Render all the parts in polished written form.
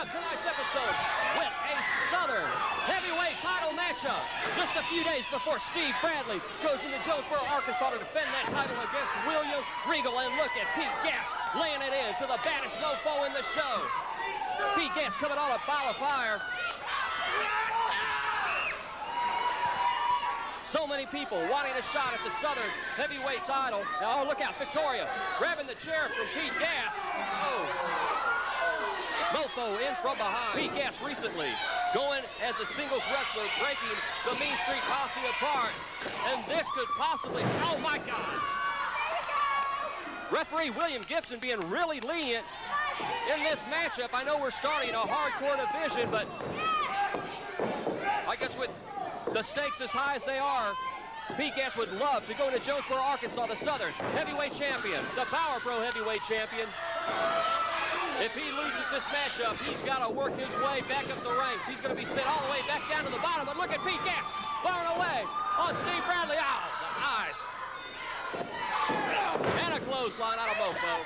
up tonight's episode with a Southern heavyweight title matchup. Just a few days before Steve Bradley goes into Jonesboro, Arkansas to defend that title against William Regal. And look at Pete Gass laying it in to the baddest mofo in the show. Pete Gass coming on a ball of fire. So many people wanting a shot at the Southern heavyweight title. Now, oh, look out, Victoria grabbing the chair from Pete Gass. Oh. Mofo in from behind. Pete Gass recently going as a singles wrestler, breaking the Mean Street Posse apart. And this could possibly, oh my God. Referee William Gibson being really lenient in this matchup. I know we're starting a hardcore division, but I guess with the stakes as high as they are, Pete Gass would love to go into Jonesboro, Arkansas, the Southern heavyweight champion, the Power Pro heavyweight champion. If he loses this matchup, he's got to work his way back up the ranks. He's going to be sent all the way back down to the bottom. But look at Pete Gass firing away on Steve Bradley. Ow, the eyes. And a clothesline out of Mofo.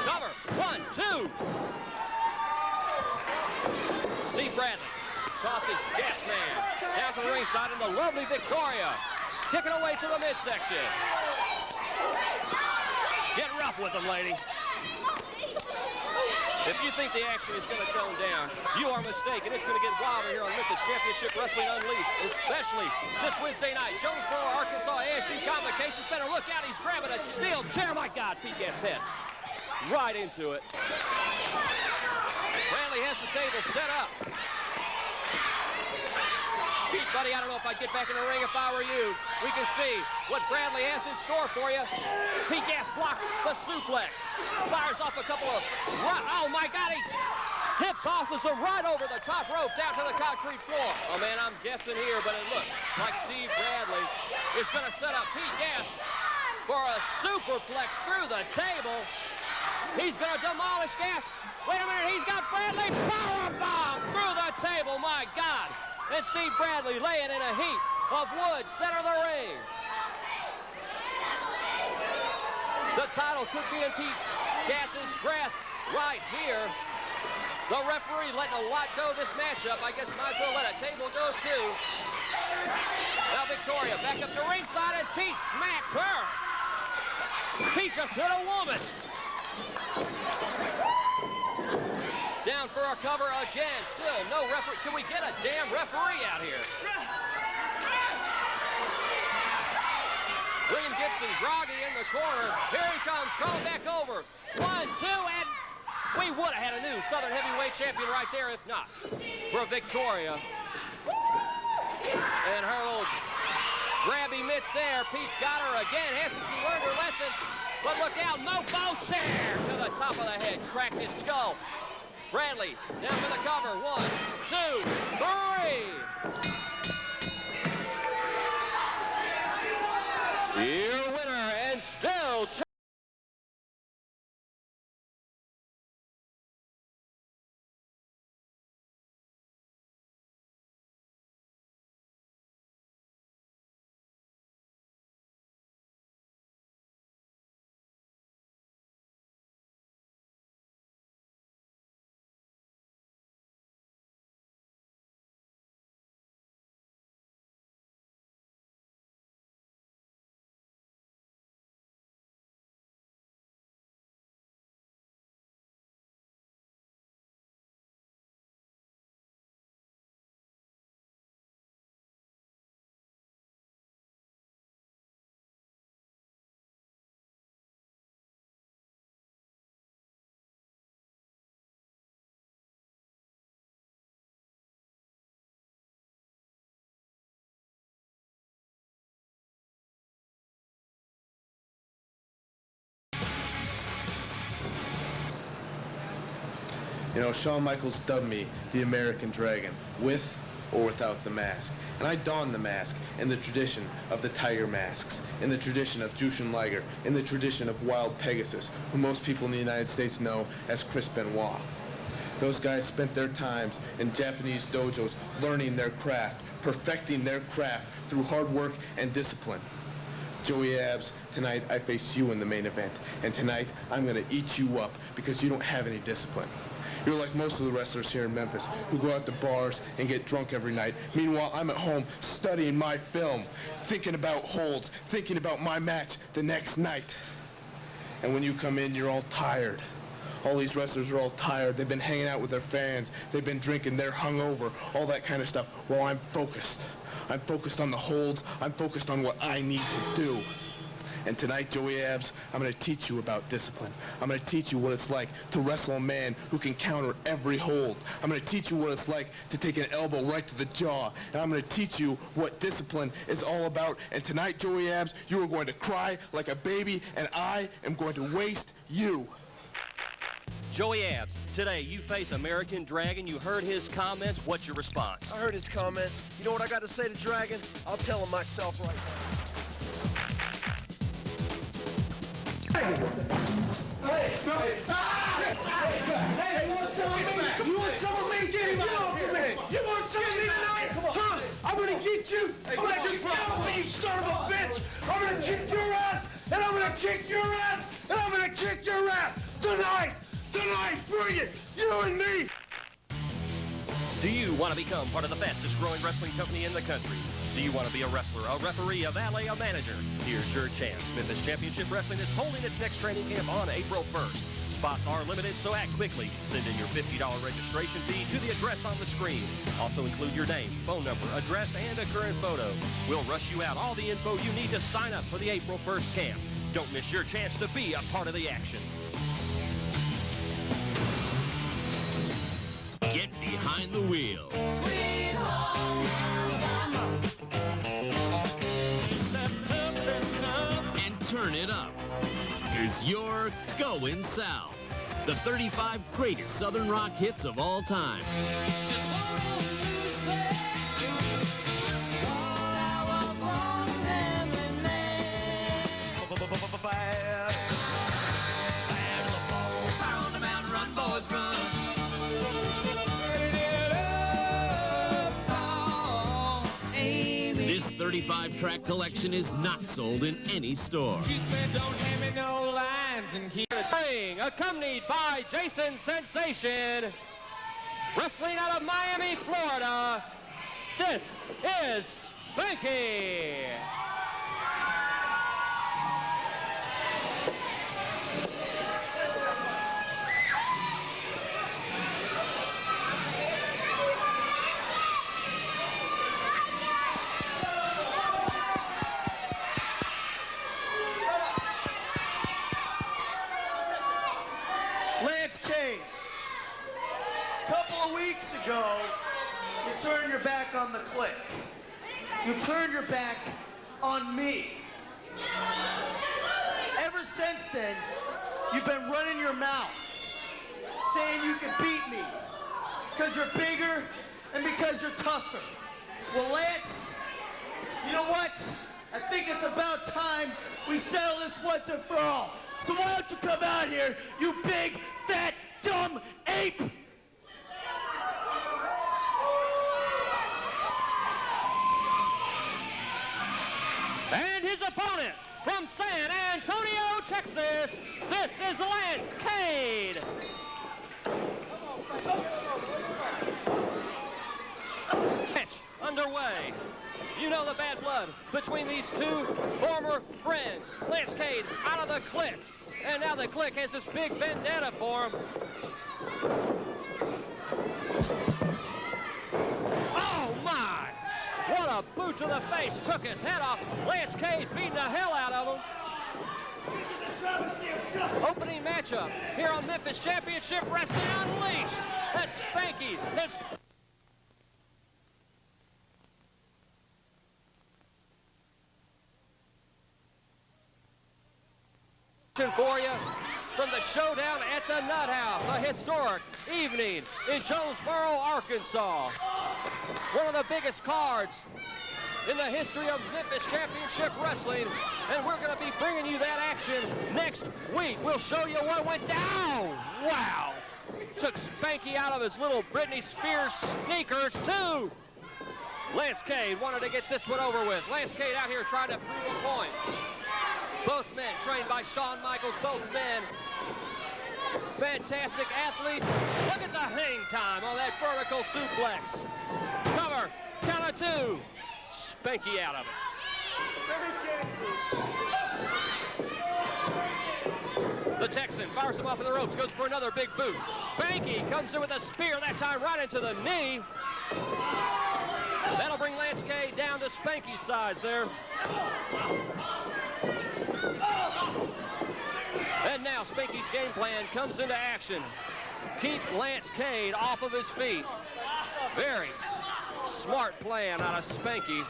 Cover, 1, 2. Steve Bradley tosses Gas Man down to the ringside, and the lovely Victoria kicking away to the midsection. Get rough with them, lady. If you think the action is going to tone down, you are mistaken. It's going to get wilder here on Memphis Championship Wrestling Unleashed, especially this Wednesday night. Jonesboro, Arkansas, ASU Convocation Center. Look out, he's grabbing a steel chair. My God, Pete Gass head right into it. Bradley has the table set up. Pete, buddy, I don't know if I'd get back in the ring if I were you. We can see what Bradley has in store for you. Pete Gass blocks the suplex. Fires off a couple of, oh my God, he hip tosses him right over the top rope down to the concrete floor. Oh man, I'm guessing here, but it looks like Steve Bradley is going to set up Pete Gass for a superplex through the table. He's going to demolish Gass. Wait a minute, he's got Bradley powerbomb through the table, my God. And Steve Bradley laying in a heap of wood, center of the ring. The title could be in Pete Gass's grasp right here. The referee letting a lot go this matchup. I guess might as well let a table go too. Now Victoria back up to ringside, and Pete smacks her. Pete just hit a woman. Down for a cover again. Still no referee. Can we get a damn referee out here? William Gibson groggy in the corner. Here he comes. Crawl back over. 1, 2, and we would have had a new Southern heavyweight champion right there if not for Victoria. And her little grabby mitts there. Pete's got her again. Hasn't she learned her lesson? But look out. Mofo chair to the top of the head. Cracked his skull. Bradley down for the cover. 1, 2, 3. Your winner and still You know, Shawn Michaels dubbed me the American Dragon, with or without the mask. And I donned the mask in the tradition of the Tiger Masks, in the tradition of Jushin Liger, in the tradition of Wild Pegasus, who most people in the United States know as Chris Benoit. Those guys spent their times in Japanese dojos learning their craft, perfecting their craft through hard work and discipline. Joey Abs, tonight I face you in the main event. And tonight I'm going to eat you up because you don't have any discipline. You're like most of the wrestlers here in Memphis who go out to bars and get drunk every night. Meanwhile, I'm at home studying my film, thinking about holds, thinking about my match the next night. And when you come in, you're all tired. All these wrestlers are all tired. They've been hanging out with their fans. They've been drinking. They're hungover. All that kind of stuff. Well, I'm focused. I'm focused on the holds. I'm focused on what I need to do. And tonight, Joey Abs, I'm going to teach you about discipline. I'm going to teach you what it's like to wrestle a man who can counter every hold. I'm going to teach you what it's like to take an elbow right to the jaw. And I'm going to teach you what discipline is all about. And tonight, Joey Abs, you are going to cry like a baby, and I am going to waste you. Joey Abs, today you face American Dragon. You heard his comments. What's your response? I heard his comments. You know what I got to say to Dragon? I'll tell him myself right now. Hey, you want some of me? You want some of me? Get off of me! You want some of me tonight? Huh? I'm gonna get you! I'm gonna kick you out, you son of a bitch! I'm gonna kick your ass! And I'm gonna kick your ass! And I'm gonna kick your ass! Tonight! Tonight! Bring it! You and me! Do you want to become part of the fastest growing wrestling company in the country? Do you want to be a wrestler, a referee, a valet, a manager? Here's your chance. Memphis Championship Wrestling is holding its next training camp on April 1st. Spots are limited, so act quickly. Send in your $50 registration fee to the address on the screen. Also include your name, phone number, address, and a current photo. We'll rush you out all the info you need to sign up for the April 1st camp. Don't miss your chance to be a part of the action. Get behind the wheel. Sweet home Alabama. And turn it up. Here's your Going South. The 35 greatest Southern rock hits of all time. Just wanna lose it. All our born family man. Fire to the bone. Fire on the mountain, run, boys, run. This 35-track collection is not sold in any store. She said, don't hand me no lines and keep Ring, accompanied by Jason Sensation, wrestling out of Miami, Florida, this is Spanky. Cade, a couple of weeks ago, you turned your back on the clique. You turned your back on me. Ever since then, you've been running your mouth, saying you can beat me because you're bigger and because you're tougher. Well, Lance, you know what? I think it's about time we settle this once and for all. So why don't you come out here, you big, fat, dumb ape? And his opponent from San Antonio, Texas, this is Lance Cade. Match underway. You know the bad blood between these two former friends. Lance Cade out of the clique. And now the clique has this big vendetta for him. Oh, my! What a boot to the face. Took his head off. Lance Cade beating the hell out of him. Opening matchup here on Memphis Championship Wrestling Unleashed. That's Spanky. That's for you from the showdown at the Nut House, a historic evening in Jonesboro, Arkansas. One of the biggest cards in the history of Memphis Championship Wrestling, and we're going to be bringing you that action next week. We'll show you what went down. Wow. Took Spanky out of his little Britney Spears sneakers, too. Lance Cade wanted to get this one over with. Lance Cade out here trying to prove a point. Both men trained by Shawn Michaels, both men fantastic athletes. Look at the hang time on that vertical suplex. Cover, count of 2. Spanky out of it. The Texan fires him off of the ropes, goes for another big boot. Spanky comes in with a spear, that time right into the knee. That'll bring Lance Cade down to Spanky's size there. And now Spanky's game plan comes into action. Keep Lance Cade off of his feet. Very smart plan out of Spanky.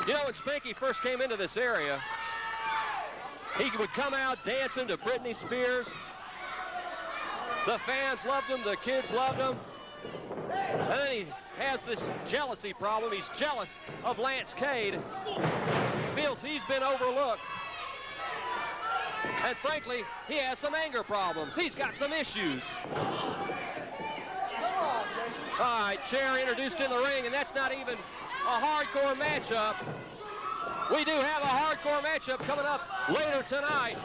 You know, when Spanky first came into this area, he would come out dancing to Britney Spears. The fans loved him, the kids loved him. And then he has this jealousy problem. He's jealous of Lance Cade. Feels he's been overlooked. And frankly, he has some anger problems. He's got some issues. All right, chair introduced in the ring, and that's not even a hardcore matchup. We do have a hardcore matchup coming up later tonight.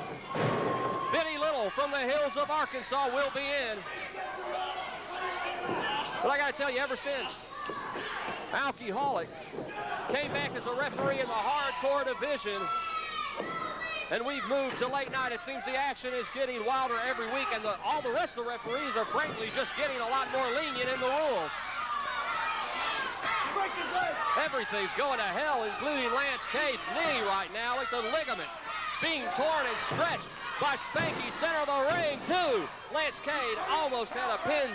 Bitty Lyttle from the hills of Arkansas will be in. But I got to tell you, ever since Alcoholic came back as a referee in the hardcore division, and we've moved to late night, it seems the action is getting wilder every week, and all the rest of the referees are frankly just getting a lot more lenient in the rules. Everything's going to hell, including Lance Cade's knee right now, like the ligaments being torn and stretched by Spanky, center of the ring, too. Lance Cade almost had a pin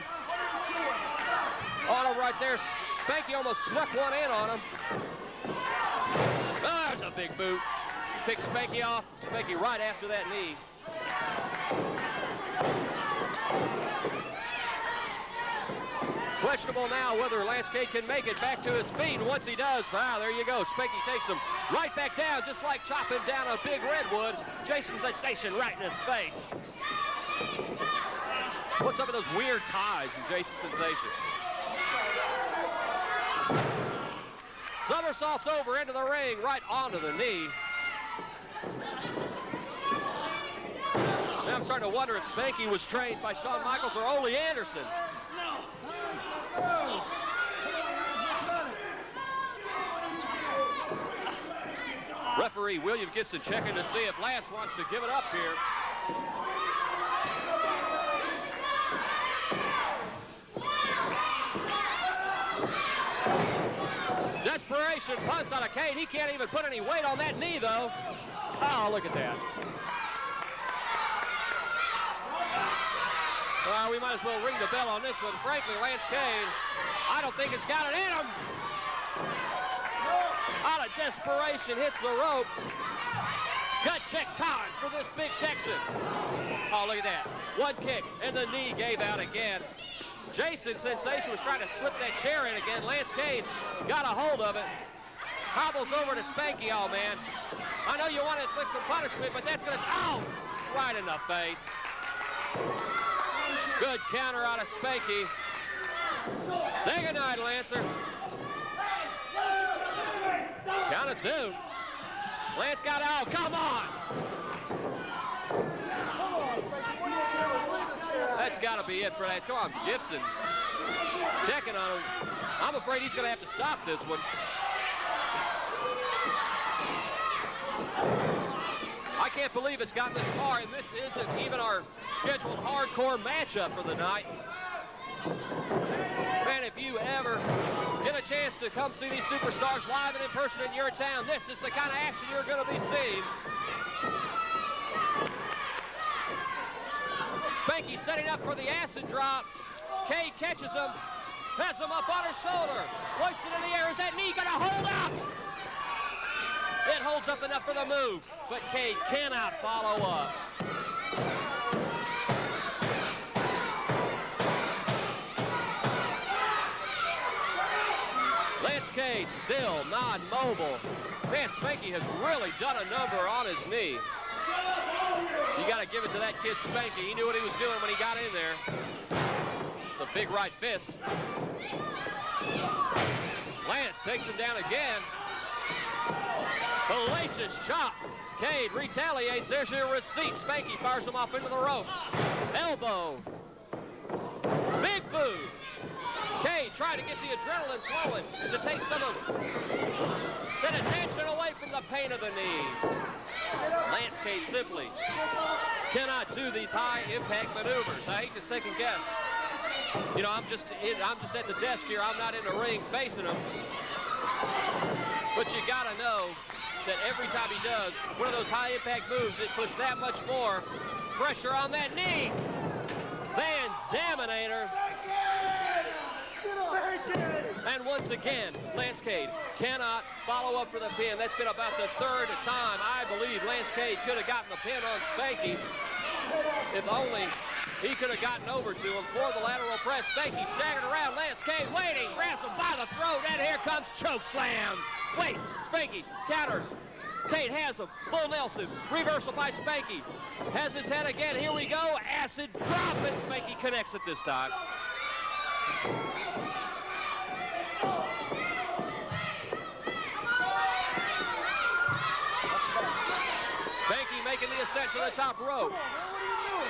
on him right there. Spanky almost snuck one in on him. Oh, there's a big boot. Picks Spanky off. Spanky right after that knee. Questionable now whether Lance Cade can make it back to his feet. And once he does, there you go. Spanky takes him right back down, just like chopping down a big redwood. Jason Sensation right in his face. What's up with those weird ties in Jason Sensation? Somersaults over into the ring, right onto the knee. Now I'm starting to wonder if Spanky was trained by Shawn Michaels or Ole Anderson. Referee William Gibson checking to see if Lance wants to give it up here. Desperation punts on a Cade. He can't even put any weight on that knee, though. Oh, look at that. Well, we might as well ring the bell on this one. Frankly, Lance Cade, I don't think it's got it in him. Out of desperation, hits the rope. Gut check time for this big Texan. Oh, look at that. One kick, and the knee gave out again. Jason Sensation was trying to slip that chair in again. Lance Cade got a hold of it. Hobbles over to Spanky. Oh, man. I know you want to inflict some punishment, but that's going to... Oh! Right in the face. Good counter out of Spanky. Say goodnight, Lancer. Count of 2. Lance got out. Come on! That's got to be it for that. Come on, Gibson. Checking on him. I'm afraid he's going to have to stop this one. I can't believe it's gotten this far, and this isn't even our scheduled hardcore matchup for the night. Man, if you ever get a chance to come see these superstars live and in person in your town, this is the kind of action you're going to be seeing. Spanky setting up for the acid drop. Cade catches him, has him up on his shoulder, hoisted in the air. Is that knee going to hold up? It holds up enough for the move, but Cade cannot follow up. Lance Cade still not mobile. Man, Spanky has really done a number on his knee. You got to give it to that kid Spanky. He knew what he was doing when he got in there. The big right fist. Lance takes him down again. Hellacious chop. Cade retaliates. There's your receipt. Spanky fires him off into the ropes. Elbow. Big boot. Cade trying to get the adrenaline flowing to take some of that attention away from the pain of the knee. Lance Cade simply cannot do these high-impact maneuvers. I hate to second guess. You know, I'm just at the desk here. I'm not in the ring facing him. But you got to know that every time he does one of those high-impact moves, it puts that much more pressure on that knee. Van Daminator. And once again, Lance Cade cannot follow up for the pin. That's been about the third time I believe Lance Cade could have gotten the pin on Spanky. If only he could have gotten over to him for the lateral press. Spanky staggered around. Lance Cade waiting, grabs him by the throat, and here comes choke slam. Wait, Spanky counters. Cade has a full Nelson. Reversal by Spanky. Has his head again. Here we go. Acid drop, and Spanky connects it this time. Spanky making the ascent to the top rope.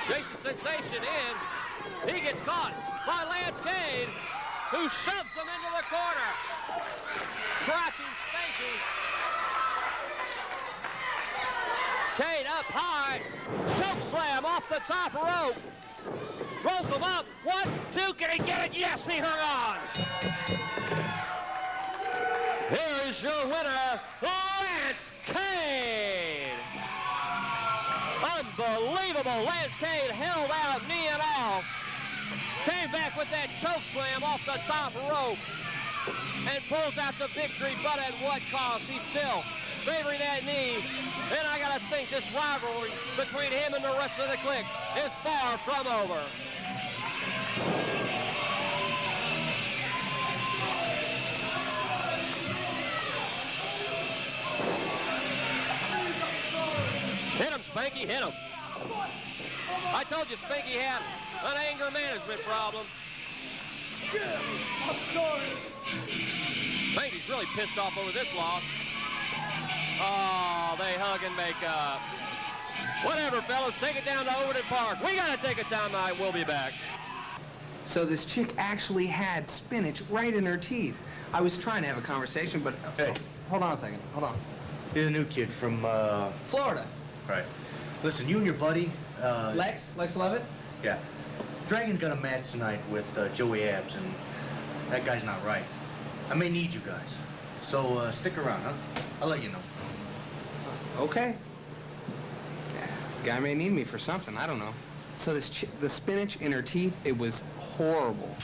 Jason Sensation in. He gets caught by Lance Cade, who shoves him into the corner. Crouching Spanky. Cade up high. Choke slam off the top rope. Rolls him up. 1, 2. Can he get it? Yes, he hung on. Here is your winner, Lance Cade. Unbelievable. Lance Cade held out, knee and all. Came back with that choke slam off the top rope and pulls out the victory, but at what cost? He's still favoring that knee. And I got to think this rivalry between him and the rest of the clique is far from over. Hit him, Spanky, hit him. I told you Spanky had an anger management problem. Spanky's really pissed off over this loss. Oh, they hug and make up. Whatever, fellas, take it down to Overton Park. We got to take it down tonight. We'll be back. So this chick actually had spinach right in her teeth. I was trying to have a conversation, but... Hey. Hold on a second. Hold on. You're the new kid from, Florida. Right. Listen, you and your buddy, Lex Lovett? Yeah. Dragon's got a match tonight with Joey Abs, and that guy's not right. I may need you guys. So, stick around, huh? I'll let you know. Okay. Yeah, guy may need me for something. I don't know. So this the spinach in her teeth, it was horrible.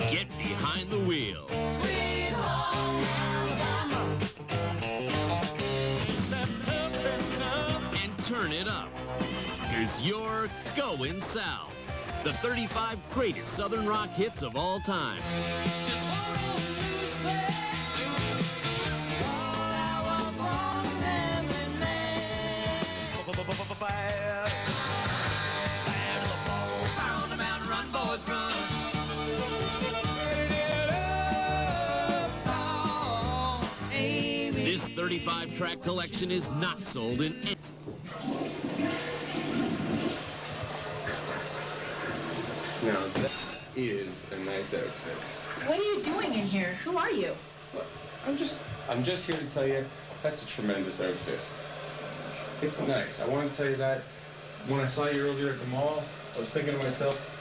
Get behind the wheel. Sweet home Alabama. And turn it up. Because you're going south. The 35 greatest Southern rock hits of all time. Just hold on loosely. All our born family man. Fire. Fire to the bone. Fire on the mountain, run, boys, run. This 35-track collection is not sold in any... Now, that is a nice outfit. What are you doing in here? Who are you? I'm just here to tell you that's a tremendous outfit. It's nice. I want to tell you that. When I saw you earlier at the mall, I was thinking to myself,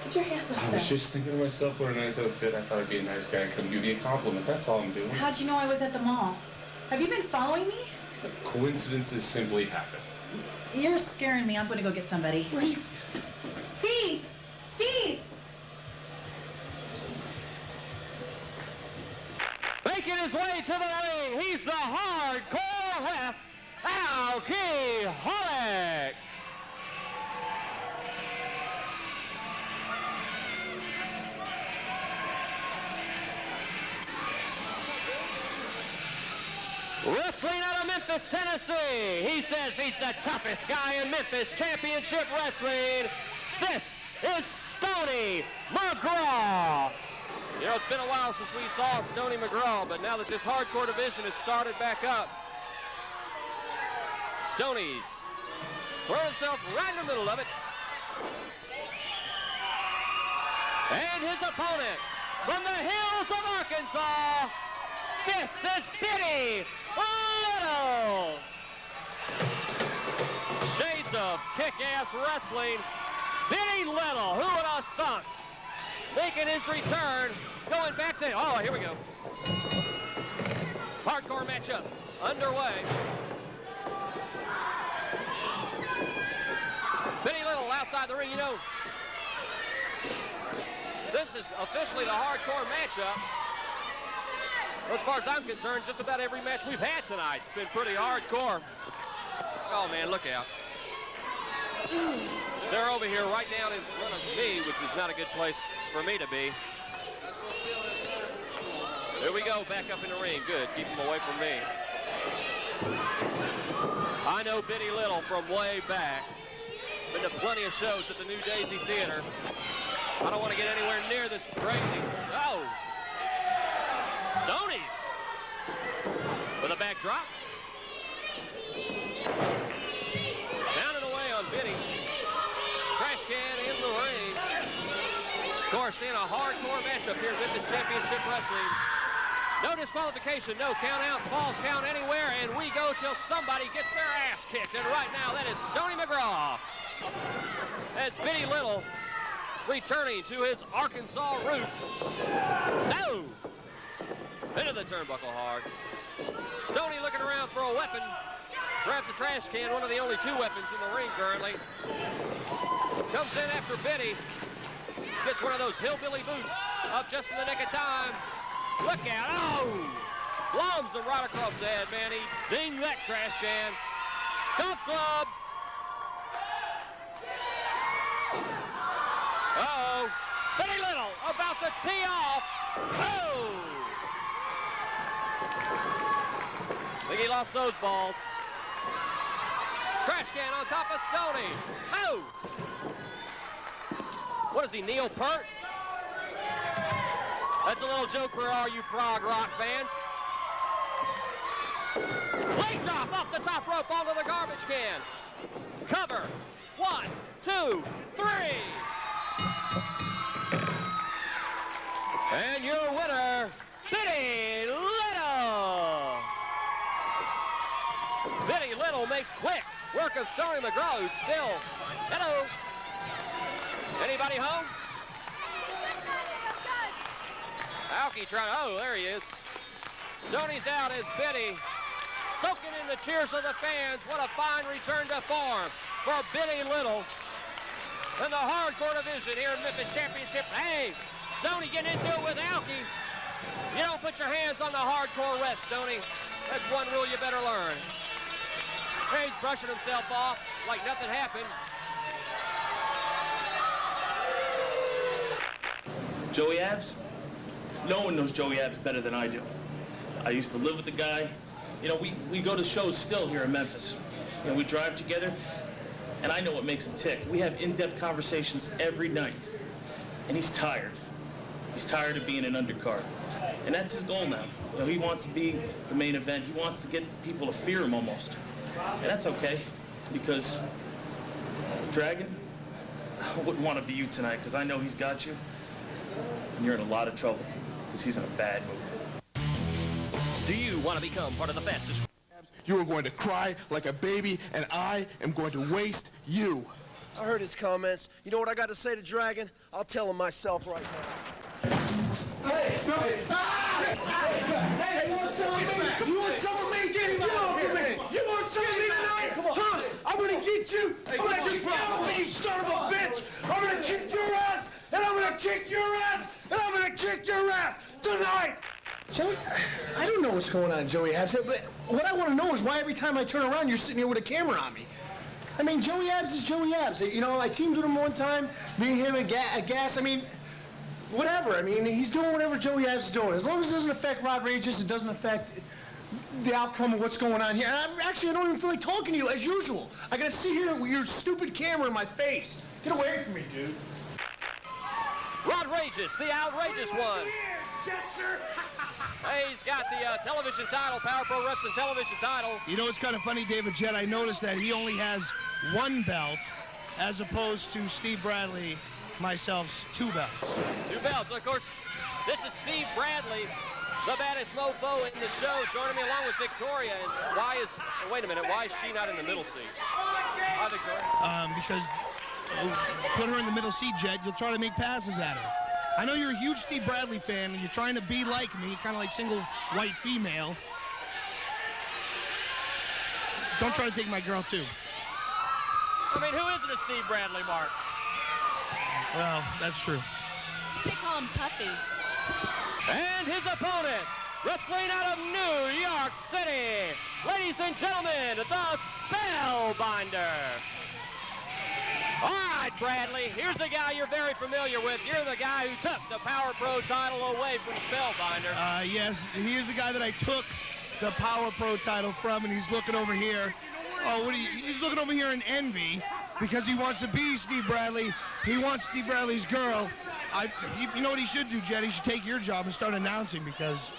Get your hands off I was just thinking to myself, what a nice outfit. I thought I'd be a nice guy. Come give you a compliment. That's all I'm doing. How'd you know I was at the mall? Have you been following me? Coincidences simply happen. You're scaring me. I'm going to go get somebody. Wait. Steve! Steve! Making his way to the ring, he's the hardcore ref, Alcoholic. Wrestling out of Memphis, Tennessee. He says he's the toughest guy in Memphis Championship Wrestling. This is Stoney McGraw. You know, it's been a while since we saw Stoney McGraw, but now that this hardcore division has started back up, Stoney's throwing himself right in the middle of it. And his opponent from the hills of Arkansas, this is Bitty Lyttle. Shades of kick-ass wrestling. Bitty Lyttle, who would have thunk? Making his return, going back to, oh, here we go. Hardcore matchup underway. Bitty Lyttle outside the ring, you know. This is officially the hardcore matchup. As far as I'm concerned, just about every match we've had tonight has been pretty hardcore. Oh, man, look out. They're over here right down in front of me, which is not a good place for me to be. There we go, back up in the ring. Good, keep them away from me. I know Bitty Lyttle from way back. Been to plenty of shows at the New Daisy Theater. I don't want to get anywhere near this crazy. Oh! Stoney! With a backdrop. Down and away on Bitty. Trash can in the ring. Of course, in a hardcore matchup here with this Championship Wrestling. No disqualification, no count out, falls count anywhere, and we go till somebody gets their ass kicked. And right now, that is Stoney McGraw. As Bitty Lyttle returning to his Arkansas roots. No! Into the turnbuckle hard. Stoney looking around for a weapon. Grabs the trash can, one of the only two weapons in the ring currently. Comes in after Bitty. Gets one of those hillbilly boots up just in the nick of time. Look out. Oh! Blums him right across the head, man. He dinged that trash can. Golf club. Uh-oh. Bitty Lyttle about to tee off. Oh! I think he lost those balls. Trash can on top of Stoney. Oh! What is he, Neil Peart? That's a little joke for all you prog rock fans. Leg drop off the top rope onto the garbage can. Cover. 1, 2, 3. And your winner, Bitty Lyttle. Bitty Lyttle makes quick work of Stoney McGraw, who's still, hello. Anybody home? Alky trying, oh, there he is. Stoney's out as Bitty, soaking in the cheers of the fans. What a fine return to form for Bitty Lyttle in the hardcore division here in Memphis Championship. Hey, Stoney getting into it with Alky. You don't put your hands on the hardcore ref, Stoney. That's one rule you better learn. Hey, he's brushing himself off like nothing happened. Joey Abs? No one knows Joey Abs better than I do. I used to live with the guy. You know, we go to shows still here in Memphis. You know, we drive together, and I know what makes him tick. We have in-depth conversations every night, and he's tired. He's tired of being an undercard, and that's his goal now. You know, he wants to be the main event. He wants to get people to fear him almost, and that's okay, because Dragon, I wouldn't want to be you tonight, because I know he's got you. and you're in a lot of trouble because he's in a bad mood. Do you want to become part of the fastest? You are going to cry like a baby, and I am going to waste you. I heard his comments. You know what I got to say to Dragon? I'll tell him myself right now. Hey, you want some of me? You want some of me? Get off of me! You want some of me tonight? Come on. Huh? I'm gonna get you! I'm gonna kick you out, you son of a bitch! I'm gonna kick your ass! And I'm gonna kick your ass! And I'm gonna kick your ass tonight! Joey, I don't know what's going on, Joey Abs, but what I want to know is why every time I turn around, you're sitting here with a camera on me. I mean, Joey Abs is Joey Abs. You know, I teamed with him one time, me and him at Gas. I mean, whatever. I mean, he's doing whatever Joey Abs is doing. As long as it doesn't affect Rodrageous, it doesn't affect the outcome of what's going on here. And I don't even feel like talking to you, as usual. I gotta sit here with your stupid camera in my face. Get away from me, dude. Rodrageous, the outrageous one. He's got the television title, Power Pro Wrestling television title. You know, it's kind of funny, David Jett. I noticed that he only has one belt, as opposed to Steve Bradley, myself's 2 belts. 2 belts. Of course, this is Steve Bradley, the baddest mofo in the show, joining me along with Victoria. And why is, wait a minute, why is she not in the middle seat? Why, Victoria? Because put her in the middle seat, Jett, you'll try to make passes at her. I know you're a huge Steve Bradley fan, and you're trying to be like me, kind of like single white female. Don't try to take my girl, too. I mean, who isn't a Steve Bradley, Mark? Well, that's true. They call him Puffy. And his opponent, wrestling out of New York City, ladies and gentlemen, the Spellbinder. All right, Bradley, here's the guy you're very familiar with. You're the guy who took the Power Pro title away from Spellbinder. Yes, he is the guy that I took the Power Pro title from, and he's looking over here. Oh, he's looking over here in envy because he wants to be Steve Bradley. He wants Steve Bradley's girl. You know what he should do, Jed? He should take your job and start announcing, because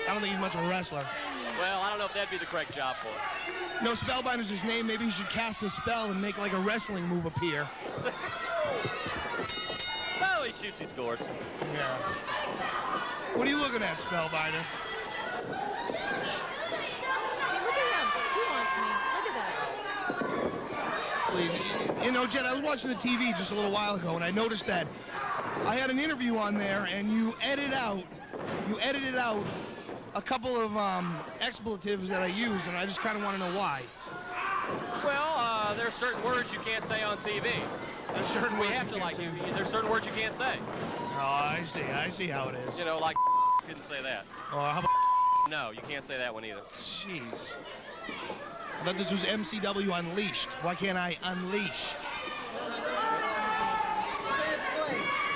I don't think he's much of a wrestler. Well, I don't know if that'd be the correct job for him. No, Spellbinder's his name. Maybe he should cast a spell and make like a wrestling move appear. Oh, he shoots, he scores. Yeah. What are you looking at, Spellbinder? Look at him. He wants me. Look at that. Please. You know, Jed, I was watching the TV just a little while ago, and I noticed that I had an interview on there, and you edited out a couple of expletives that I used, and I just kind of want to know why. Well, there's certain words you can't say on TV. There's certain words there's certain words you can't say. Oh, I see how it is. You know, like couldn't say that. Oh, how about no, you can't say that one either. Jeez. I thought this was MCW Unleashed. Why can't I unleash?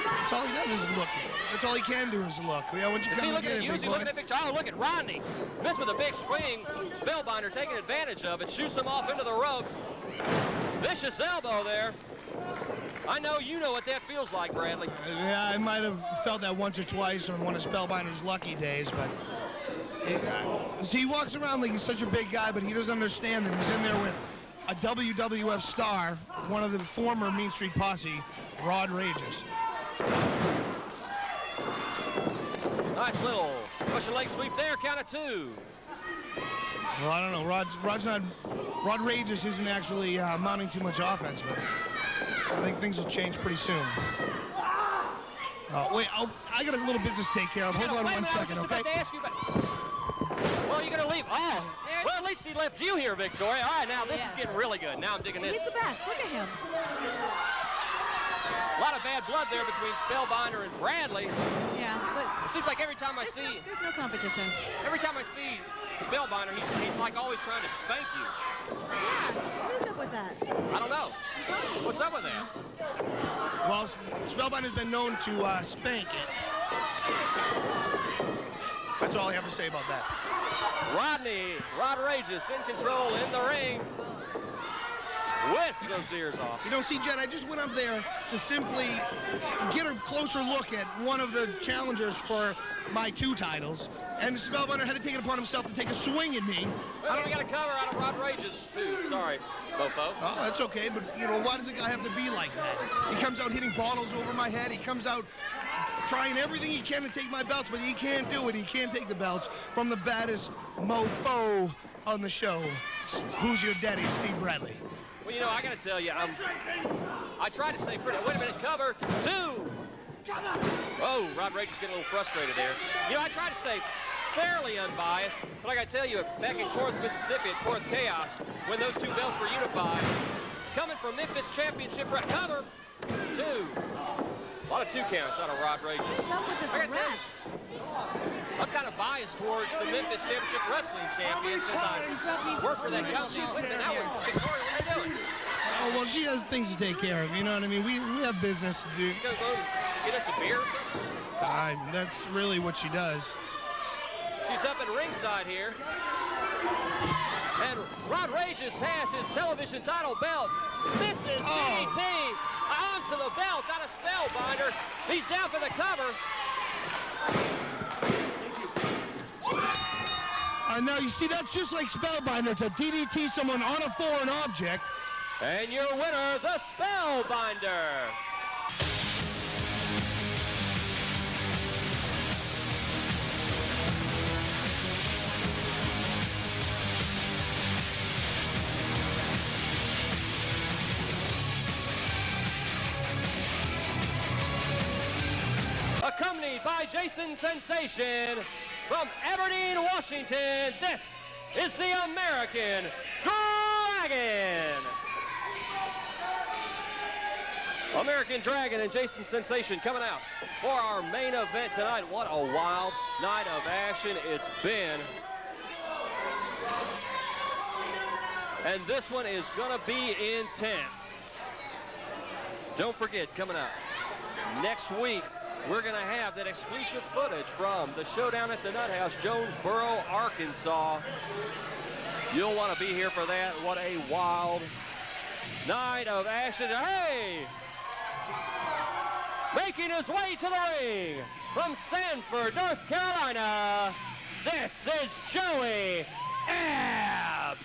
That's all he does is look. That's all he can do is look. Yeah, once you is come he looking at at you? Is he looking at Victor? Oh, look at Rodney. Missed with a big swing. Spellbinder taking advantage of it. Shoots him off into the ropes. Vicious elbow there. I know you know what that feels like, Bradley. Yeah, I might have felt that once or twice on one of Spellbinder's lucky days, but he walks around like he's such a big guy, but he doesn't understand that he's in there with a WWF star, one of the former Mean Street Posse, Rodrageous. Nice little Russian leg sweep there, count of 2. Well, I don't know. Rodrageous isn't actually mounting too much offense, but I think things will change pretty soon. Wait, I got a little business to take care of. Hold on 1 second, okay? About to ask you about... Well, you're going to leave. Oh, well, at least he left you here, Victoria. All right, now this is getting really good. Now I'm digging this. He's the best. Look at him. A lot of bad blood there between Spellbinder and Bradley. Yeah, but it seems like every time I see... There's no competition. Every time I see Spellbinder, he's like always trying to spank you. Yeah, what is up with that? I don't know. What's up with that? Well, Spellbinder's been known to spank it. That's all I have to say about that. Rodrageous in control in the ring with those ears off. You know, see, Jed, I just went up there to simply get a closer look at one of the challengers for my 2 titles, and Spellbinder had to take it upon himself to take a swing at me. Well, we got a cover out of Rodrageous, too. Sorry, Mofo. Oh, that's okay, but, you know, why does a guy have to be like that? He comes out hitting bottles over my head. He comes out trying everything he can to take my belts, but he can't do it. He can't take the belts from the baddest mofo on the show. Who's your daddy, Steve Bradley? Well, you know, I got to tell you, I tried to stay pretty. Wait a minute, cover 2. Oh, Rodrageous getting a little frustrated there. You know, I tried to stay fairly unbiased, but I got to tell you, back in Corinth, Mississippi, at Corinth Chaos, when those 2 belts were unified, coming from Memphis Championship, cover 2. A lot of 2 counts out of Rodrageous. I'm kind of biased towards the Memphis Championship Wrestling champion since I work for that company. Wait a minute, now Victoria, what are they doing? Oh, well, she has things to take care of, you know what I mean? We have business to do. She gonna go get us a beer or something? That's really what she does. She's up at ringside here. And Rodrageous has his television title belt. This is DDT onto the belt out of Spellbinder. He's down for the cover. Now, you see, that's just like Spellbinder, to DDT someone on a foreign object. And your winner, the Spellbinder. Accompanied by Jason Sensation from Aberdeen, Washington, this is the American Dragon. American Dragon and Jason Sensation coming out for our main event tonight. What a wild night of action it's been. And this one is gonna be intense. Don't forget, coming up next week, we're going to have that exclusive footage from the showdown at the Nut House, Jonesboro, Arkansas. You'll want to be here for that. What a wild night of action. Hey! Making his way to the ring from Sanford, North Carolina, this is Joey Abs.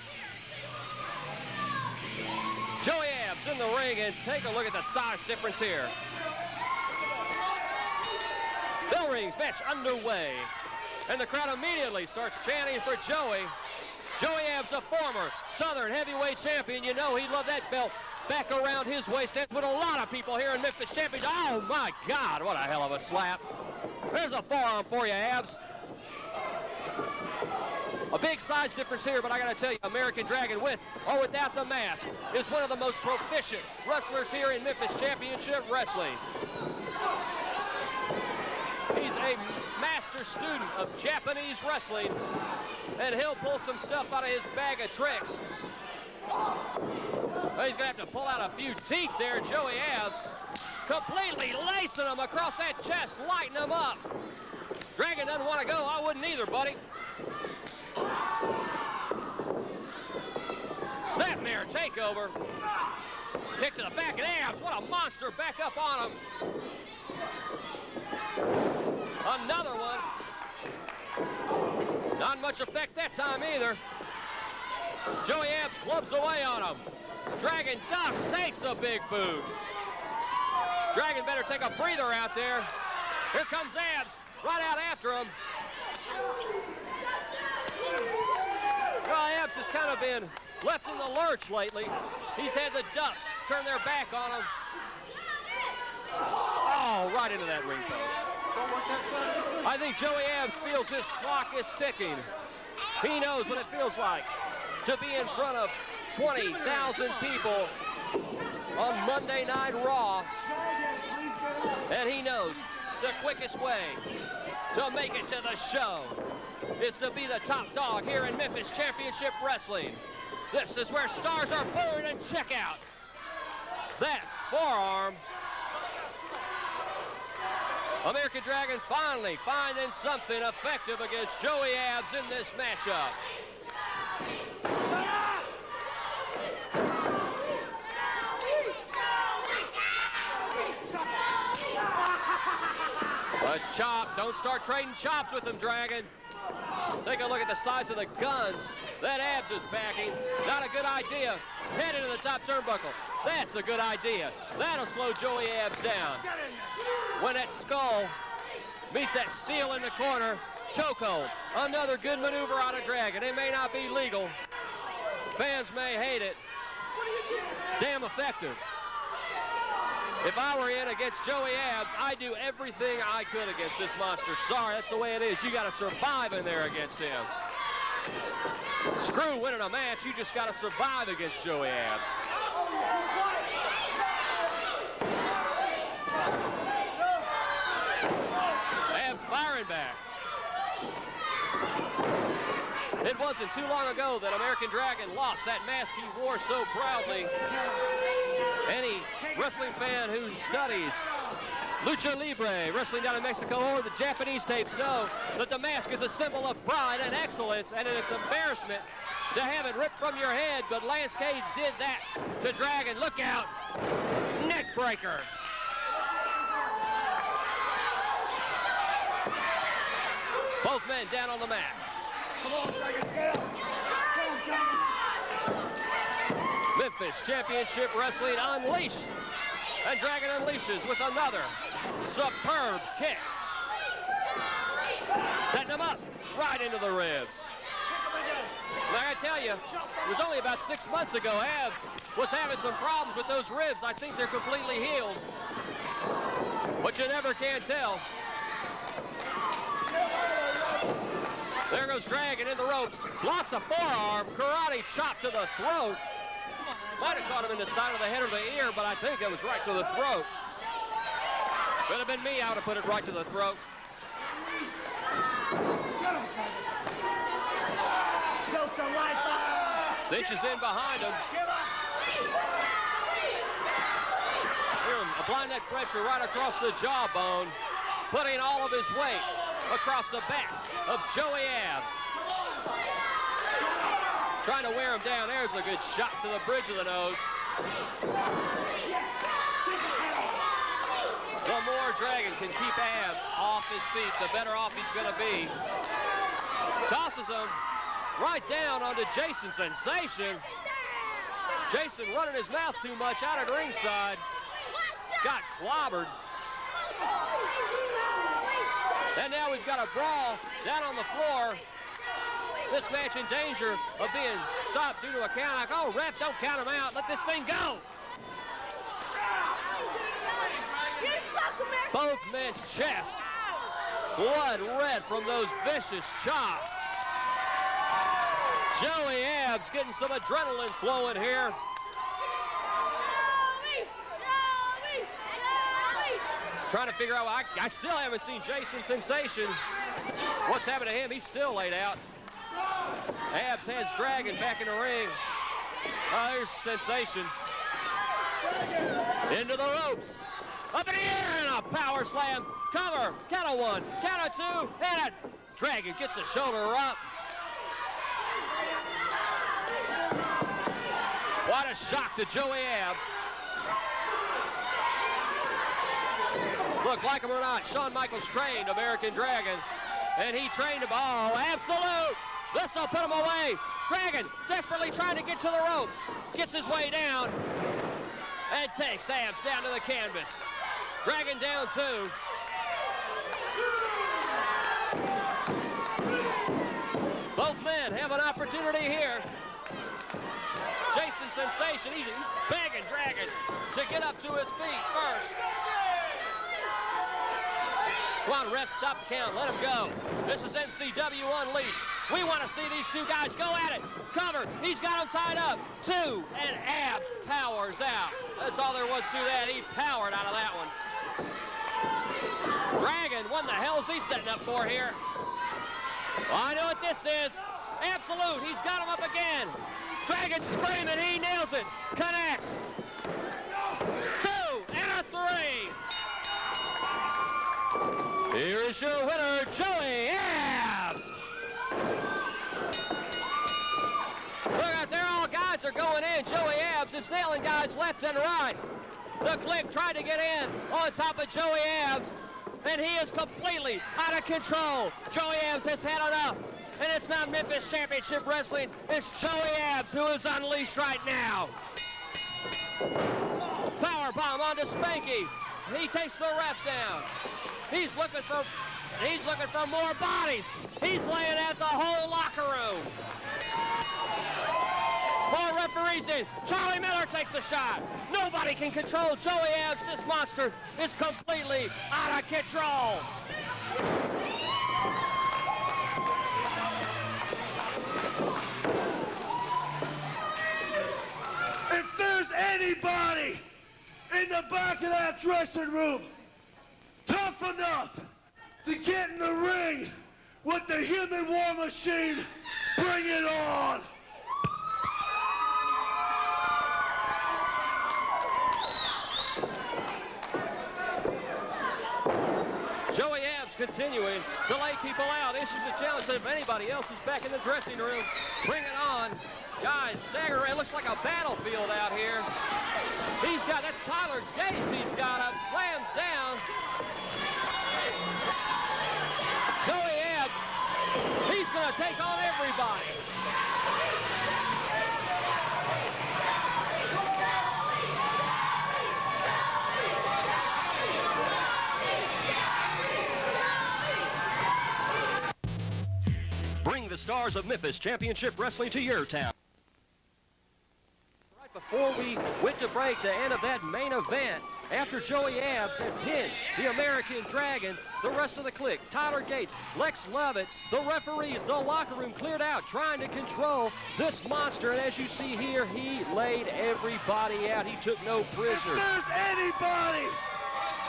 Joey Abs in the ring, and take a look at the size difference here. Bell rings, match underway. And the crowd immediately starts chanting for Joey. Joey Abs, a former Southern heavyweight champion. You know he'd love that belt back around his waist. As with a lot of people here in Memphis champions. Oh my God, what a hell of a slap. There's a forearm for you, Abs. A big size difference here, but I gotta tell you, American Dragon, with or without the mask, is one of the most proficient wrestlers here in Memphis Championship Wrestling. He's a master student of Japanese wrestling, and he'll pull some stuff out of his bag of tricks. Well, he's gonna have to pull out a few teeth there, Joey Abs. Completely lacing him across that chest, lighting him up. Dragon doesn't want to go. I wouldn't either, buddy. Snapmare takeover. Kick to the back of Abs. What a monster back up on him. Another one. Not much effect that time either. Joey Abs clubs away on him. Dragon ducks, takes a big boot. Dragon better take a breather out there. Here comes Abs, right out after him. Well, Abs has kind of been left in the lurch lately. He's had the ducks turn their back on him. Oh, right into that ring post. I think Joey Abs feels his clock is ticking. He knows what it feels like to be in front of 20,000 people on Monday Night Raw. And he knows the quickest way to make it to the show is to be the top dog here in Memphis Championship Wrestling. This is where stars are born, and check out that forearm. American Dragon finally finding something effective against Joey Abs in this matchup. chop. Don't start trading chops with him, Dragon. Take a look at the size of the guns that Abs is backing. Not a good idea. Head into the top turnbuckle. That's a good idea. That'll slow Joey Abs down. When that skull meets that steel in the corner, chokehold. Another good maneuver out of Dragon. It may not be legal. Fans may hate it. Damn effective. If I were in against Joey Abs, I'd do everything I could against this monster. Sorry, that's the way it is. You got to survive in there against him. Screw winning a match. You just got to survive against Joey Abs. Abs firing back. It wasn't too long ago that American Dragon lost that mask he wore so proudly. Any wrestling fan who studies Lucha Libre, wrestling down in Mexico, or the Japanese tapes know that the mask is a symbol of pride and excellence, and it's embarrassment to have it ripped from your head, but Lance Cade did that to Dragon. Look out! Neck breaker. Both men down on the mat. Come on, Dragon, get up. Come on, Dragon. Memphis Championship Wrestling unleashed. And Dragon unleashes with another superb kick. Setting him up right into the ribs. Like I tell you, it was only about 6 months ago Abs was having some problems with those ribs. I think they're completely healed. But you never can tell. There goes Dragon in the ropes. Blocks a forearm. Karate chop to the throat. Might have caught him in the side of the head or the ear, but I think it was right to the throat. Could have been me. I would have put it right to the throat. Cinches in behind him. Applying that pressure right across the jawbone, putting all of his weight across the back of Joey Abs. Trying to wear him down. There's a good shot to the bridge of the nose. The more Dragon can keep Abs off his feet, the better off he's going to be. Tosses him right down onto Jason Sensation. Jason running his mouth too much out at ringside. Got clobbered. And now we've got a brawl down on the floor. This match in danger of being stopped due to a count. Like, oh, ref, don't count him out. Let this thing go. Both men's chest. Blood red from those vicious chops. Joey Abs getting some adrenaline flowing here. Trying to figure out, I still haven't seen Jason Sensation. What's happened to him? He's still laid out. Abs has Dragon back in the ring. Oh, there's Sensation. Into the ropes. Up in the air and a power slam. Cover. Count of one. Count of two. And a Dragon gets the shoulder up. What a shock to Joey Abs. Look, like him or not, Shawn Michaels trained American Dragon, and he trained him. Oh, absolute! This will put him away. Dragon desperately trying to get to the ropes. Gets his way down and takes Abs down to the canvas. Dragon down two. Both men have an opportunity here. Jason Sensation, he's begging Dragon to get up to his feet first. Come on, ref, stop the count. Let him go. This is MCW Unleashed. We want to see these two guys go at it. Cover. He's got him tied up. Two, and Abs powers out. That's all there was to that. He powered out of that one. Dragon, what the hell is he setting up for here? Well, I know what this is. Absolute. He's got him up again. Dragon screaming. He nails it. Connects. Two, and a three. Here is your winner, Joey Abs. Look out there, all guys are going in. Joey Abs is nailing guys left and right. The Click tried to get in on top of Joey Abs, and he is completely out of control. Joey Abs has had enough, and it's not Memphis Championship Wrestling. It's Joey Abs who is unleashed right now. Power bomb onto Spanky. He takes the ref down. He's looking for more bodies. He's laying out the whole locker room. More referees in. Charlie Miller takes the shot. Nobody can control Joey Abs. This monster is completely out of control. If there's anybody in the back of that dressing room tough enough to get in the ring with the Human War Machine, bring it on! Joey Abs continuing to lay people out. Issues a challenge that if anybody else is back in the dressing room, bring it on. Guys, stagger. It looks like a battlefield out here. That's Tyler Gates he's got up, slams down. Joey Abs, he's going to take on everybody. Bring the stars of Memphis Championship Wrestling to your town. Right before we went to break, the end of that main event, after Joey Abs has pinned the American Dragon, the rest of the clique, Tyler Gates, Lex Lovett, the referees, the locker room cleared out, trying to control this monster. And as you see here, he laid everybody out. He took no prisoners. If there's anybody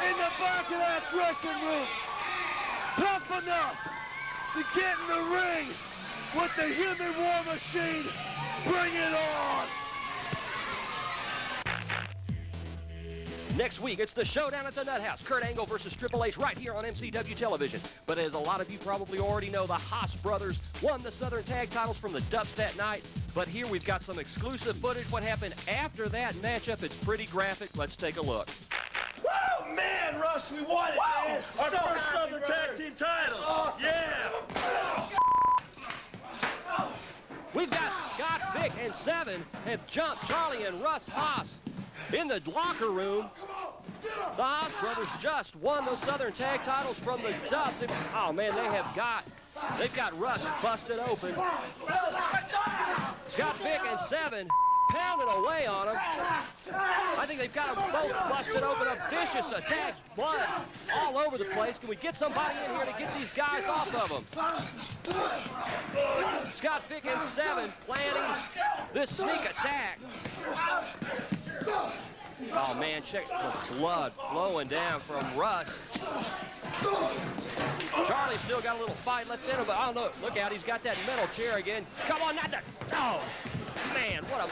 in the back of that dressing room tough enough to get in the ring with the Human War Machine, bring it on! Next week, it's the showdown at the Nut House. Kurt Angle versus Triple H right here on MCW television. But as a lot of you probably already know, the Haas brothers won the Southern Tag titles from the Dubs that night. But here we've got some exclusive footage. What happened after that matchup? It's pretty graphic. Let's take a look. Woo, man, Russ, we won it, man! Our first Southern Tag Team titles! Awesome. Yeah! We've got Scott Vick and Seven have jumped Charlie and Russ Haas in the locker room. The Haas brothers just won those Southern Tag titles from the Dubs. Oh man, they've got Russ busted open. Scott Vick and Seven pounding away on him. I think they've got them both busted open. A vicious attack, blood all over the place. Can we get somebody in here to get these guys off of them? Scott Vick and Seven planning this sneak attack. Oh man, check the blood flowing down from Russ. Charlie's still got a little fight left in him, but I don't know. Look out, he's got that metal chair again. Come on, not that. Oh, man, what a